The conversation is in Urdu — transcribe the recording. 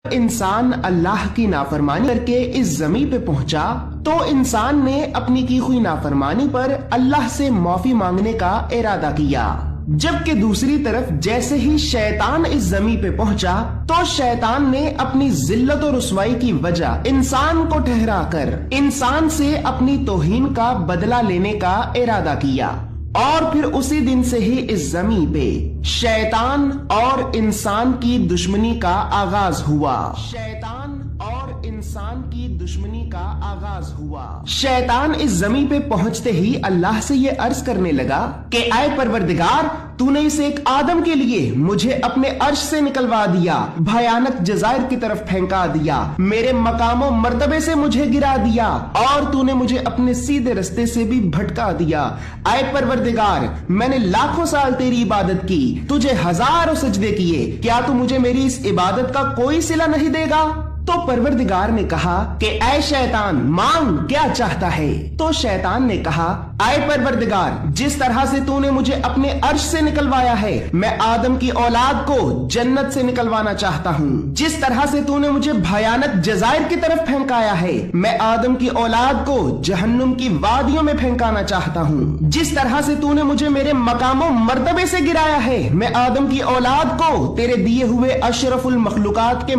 انسان اللہ کی نافرمانی کر کے اس زمین پہ پہنچا تو انسان نے اپنی کی ہوئی نافرمانی پر اللہ سے معافی مانگنے کا ارادہ کیا، جبکہ دوسری طرف جیسے ہی شیطان اس زمین پہ پہنچا تو شیطان نے اپنی ذلت و رسوائی کی وجہ انسان کو ٹھہرا کر انسان سے اپنی توہین کا بدلہ لینے کا ارادہ کیا، اور پھر اسی دن سے ہی اس زمین پہ شیطان اور انسان کی دشمنی کا آغاز ہوا۔ شیطان اور انسان کی دشمنی کا آغاز ہوا۔ شیطان اس زمین پہ پہنچتے ہی اللہ سے یہ عرض کرنے لگا کہ اے پروردگار، تو نے اس ایک آدم کے لیے مجھے اپنے عرش سے نکلوا دیا، بھیانک جزائر کی طرف پھینکا دیا، میرے مقام و مرتبے سے مجھے گرا دیا، اور تو نے مجھے اپنے سیدھے رستے سے بھی بھٹکا دیا۔ اے پروردگار، میں نے لاکھوں سال تیری عبادت کی، تجھے ہزاروں سجدے کیے، کیا تو مجھے میری اس عبادت کا کوئی صلہ نہیں دے گا؟ تو پروردگار نے کہا کہ اے شیطان، مانگ، کیا چاہتا ہے؟ تو شیطان نے کہا اے پروردگار، جس طرح سے تو نے مجھے اپنے عرش سے نکلوایا ہے، میں آدم کی اولاد کو جنت سے نکلوانا چاہتا ہوں۔ جس طرح سے تو نے مجھے بھیانک جزائر کی طرف پھینکایا ہے، میں آدم کی اولاد کو جہنم کی وادیوں میں پھینکانا چاہتا ہوں۔ جس طرح سے تو نے مجھے میرے مقام و مرتبے سے گرایا ہے، میں آدم کی اولاد کو تیرے دیے ہوئے اشرف المخلوقات کے